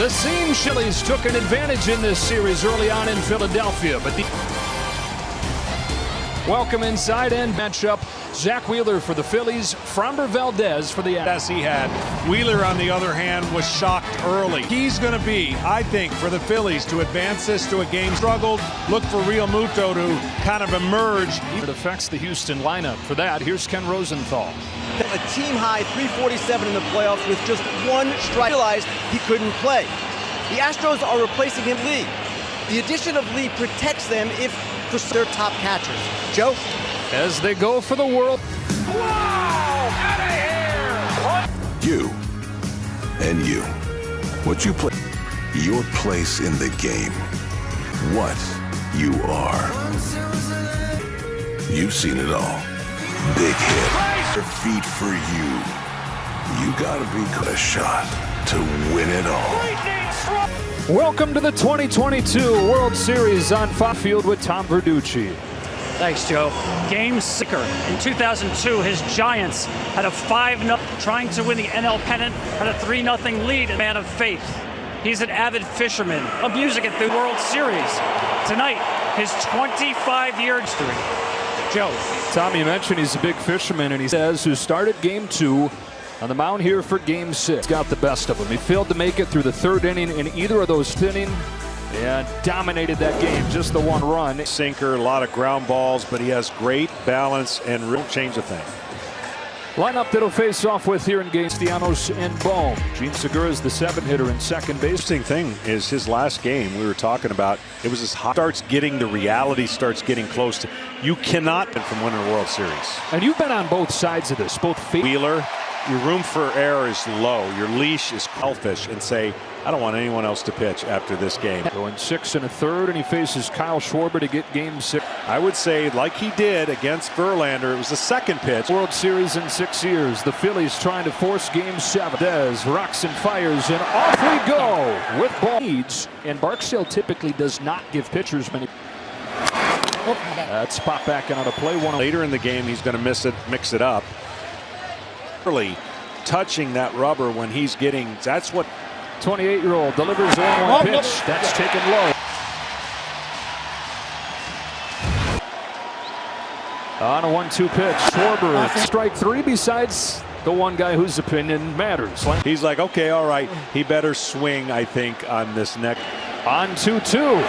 The same Phillies took an advantage in this series early on in Philadelphia, but welcome inside and matchup. Zach Wheeler for the Phillies, Framber Valdez for the As he had. Wheeler, on the other hand, was shocked early. He's going to be, I think, for the Phillies to advance this to a game. Struggled. Look for Real Muto to kind of emerge. It affects the Houston lineup. For that, here's Ken Rosenthal. A team-high 347 in the playoffs with just one strike. Realized he couldn't play. The Astros are replacing him, Lee. The addition of Lee protects them if for their top catchers. Joe? As they go for the world. Wow! Out of here! You and you. What you play. Your place in the game. What you are. You've seen it all. Big hit. Your feet for you. You gotta be a shot to win it all. Welcome to the 2022 World Series on Fox Field with Tom Verducci. Thanks, Joe. Game sicker. In 2002, his Giants had a 5-0 trying to win the NL pennant, had a 3-0 lead. A man of faith. He's an avid fisherman of music at the World Series. Tonight, his 25-year history. Joe. Tom, you mentioned he's a big fisherman, and he says who started Game 2 on the mound here for Game 6. Got the best of him. He failed to make it through the third inning in either of those innings and dominated that game. Just the one run. Sinker, a lot of ground balls, but he has great balance and won't change a thing. Lineup that'll face off with here in game Castellanos and Bohm. Gene Segura is the 7-hitter in second base. Interesting thing is his last game we were talking about, it was as hot. Starts getting the reality, starts getting close to. You cannot from winning a World Series. And you've been on both sides of this. Both Wheeler, your room for error is low. Your leash is selfish and say, I don't want anyone else to pitch after this game. Going 6 1/3, and he faces Kyle Schwarber to get Game 6. I would say, like he did against Verlander, it was the second pitch. World Series in 6 years. The Phillies trying to force Game 7. Dez rocks and fires, and off we go with ball leads. And Barksdale typically does not give pitchers many. That's pop back out of play. Later in the game, he's going to mix it up. Early touching that rubber when he's getting. That's what. 28-year-old delivers a 1-1 pitch. That's taken low. On a 1-2 pitch, Schwarber strike 3 besides the one guy whose opinion matters. He's like, okay, all right. He better swing, I think, on this next. On 2-2.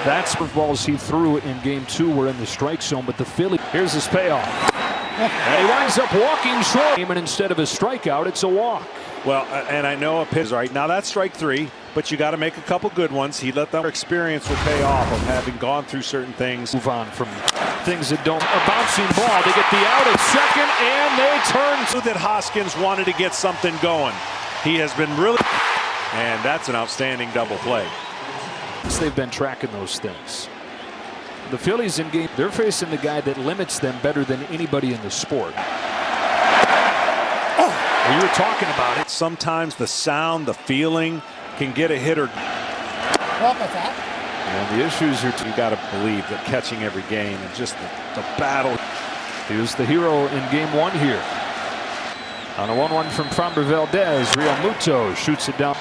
That's the balls he threw in Game 2 were in the strike zone, but the Phillies. Here's his payoff. And he winds up walking short. And instead of a strikeout, it's a walk. Well, and I know a pitch right now that's strike 3, but you got to make a couple good ones. He let that experience will pay off of having gone through certain things. Move on from things that don't. A bouncing ball. They get the out at second, and they turn. That Hoskins wanted to get something going. He has been really, and that's an outstanding double play. They've been tracking those things. The Phillies in game, they're facing the guy that limits them better than anybody in the sport. You were talking about it. Sometimes the sound, the feeling can get a hitter. And the issues are you got to believe that catching every game and just the battle. He was the hero in Game 1 here. On a 1-1 from Framber Valdez, Real Muto shoots it down.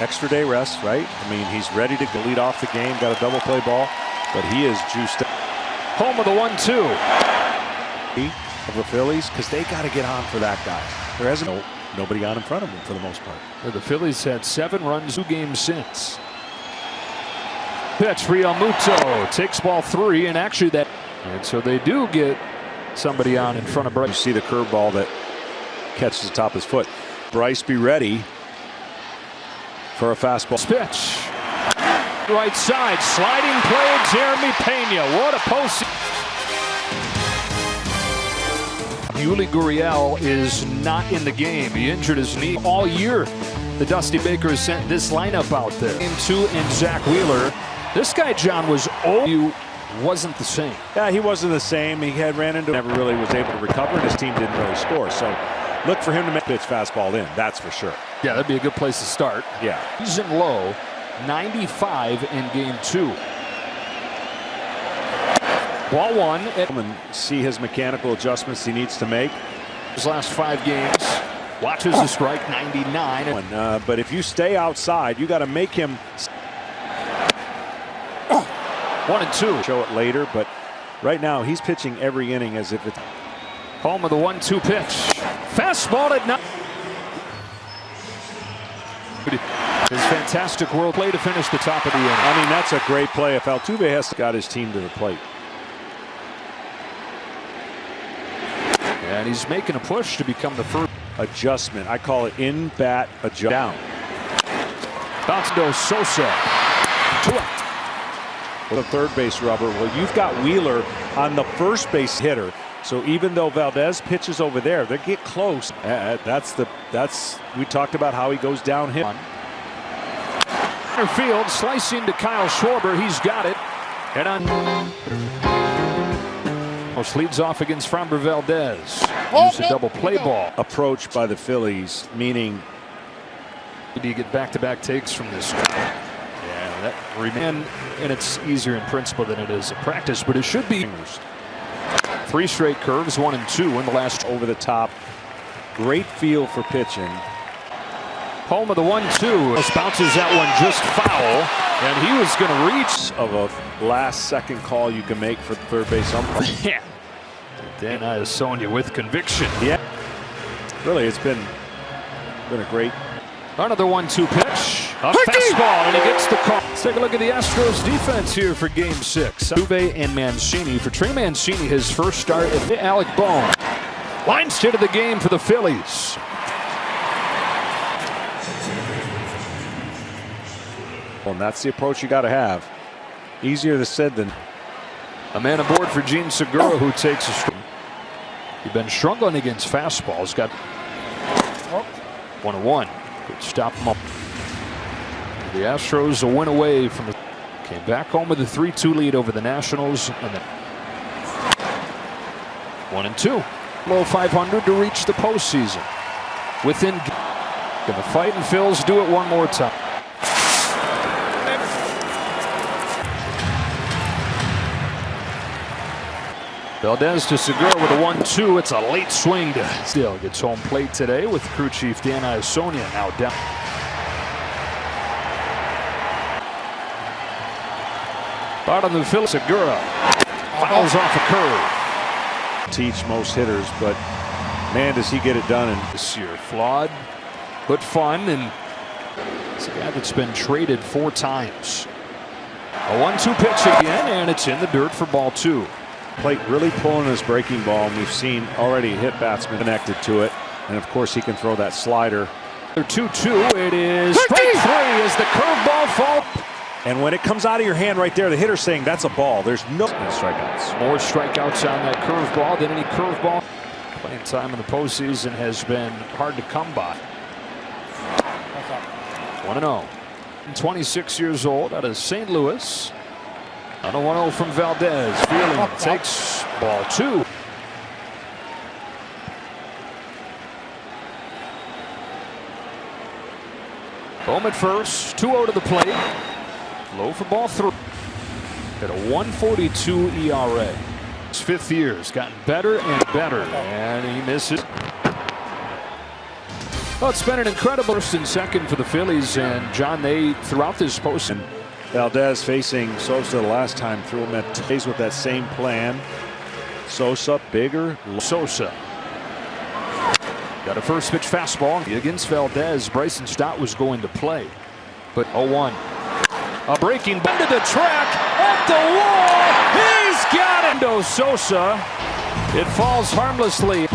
Extra day rest, right? I mean, he's ready to lead off the game. Got a double play ball, but he is juiced up. Home of the 1-2. Of the Phillies, because they got to get on for that guy. There hasn't nobody on in front of him for the most part. The Phillies had 7 runs 2 games since. Pitch, Real Muto takes ball 3, and actually that. And so they do get somebody on in front of Bryce. You see the curveball that catches the top of his foot. Bryce, be ready for a fastball. Pitch. Right side, sliding play, Jeremy Pena. What a post. Yuli Gurriel is not in the game. He injured his knee all year. The Dusty Baker has sent this lineup out there. Game 2 and Zach Wheeler. This guy, John, wasn't the same. Yeah, he wasn't the same. He had ran into, never really was able to recover, and his team didn't really score. So look for him to make pitch fastball in. That's for sure. Yeah, that'd be a good place to start. Yeah. He's in low, 95 in Game 2. Ball 1. And see his mechanical adjustments he needs to make. His last 5 games. Watches the strike, 99. But if you stay outside, you got to make him 1-2. show it later, but right now he's pitching every inning as if it's Home of the 1-2 pitch. Fastball at 9. His fantastic world play to finish the top of the inning. I mean, that's a great play. If Altuve has got his team to the plate. And he's making a push to become the first Adjustment. I call it in-bat adjustment. Down. Bounce Sosa. 2 out. The third base rubber. Well, you've got Wheeler on the first base hitter. So even though Valdez pitches over there, they get close. We talked about how he goes downhill. Center field, slicing to Kyle Schwarber. He's got it. And leads off against Framber Valdez. Use a double play ball. Approach by the Phillies, meaning Do you get back-to-back takes from this guy? Yeah, that remain, and it's easier in principle than it is in practice, but it should be. 3 straight curves, 1 and 2 in the last. Over the top. Great feel for pitching. Home of the 1-2. Bounces that one just foul, and he was going to reach. Of a last-second call you can make for the third base umpire. Yeah. Dan Iasonia with conviction. Yeah. Really, it's been a great. Another 1-2 pitch. A fastball, and he gets the call. Let's take a look at the Astros defense here for Game 6. Altuve and Mancini. For Trey Mancini, his first start at Alec Bohm. Lines hit of the game for the Phillies. Well, and that's the approach you got to have. Easier said than. A man aboard for Gene Segura, who takes a strike. He's been struggling against fastballs. Got 1-1. Could stop him up. The Astros a win away from the. Came back home with a 3-2 lead over the Nationals, and then 1-2. Below 500 to reach the postseason. Within. Gonna fight, and Phil's do it one more time. Valdez to Segura with a 1-2. It's a late swing to Still gets home plate today with crew chief Dan Iasonia now down. Bottom of the field, Segura fouls off a curve. Teach most hitters, but man, does he get it done. And this year, flawed but fun, and it's a guy that's been traded 4 times. A 1-2 pitch again, and it's in the dirt for ball 2. Plate really pulling his breaking ball, and we've seen already hit batsmen connected to it, and of course he can throw that slider. 2-2. It is strike 3 as the curveball falls. And when it comes out of your hand right there, the hitter's saying that's a ball. There's no strikeouts. More strikeouts on that curveball than any curveball. Playing time in the postseason has been hard to come by. 1-0. 26 years old out of St. Louis. On a 1-0 from Valdez. Fielding takes ball 2. Bohm at first. 2-0 to the plate. Low for ball 3. At a 1.42 ERA. His 5th year has gotten better and better. And he misses. Well, it's been an incredible first and second for the Phillies. And John, they throughout this postseason. Valdez facing Sosa the last time threw him at Tays with that same plan. Sosa bigger. Sosa got a first pitch fastball against Valdez. Bryson Stott was going to play, but 0-1. A breaking ball to the track at the wall. He's got it. Sosa. It falls harmlessly.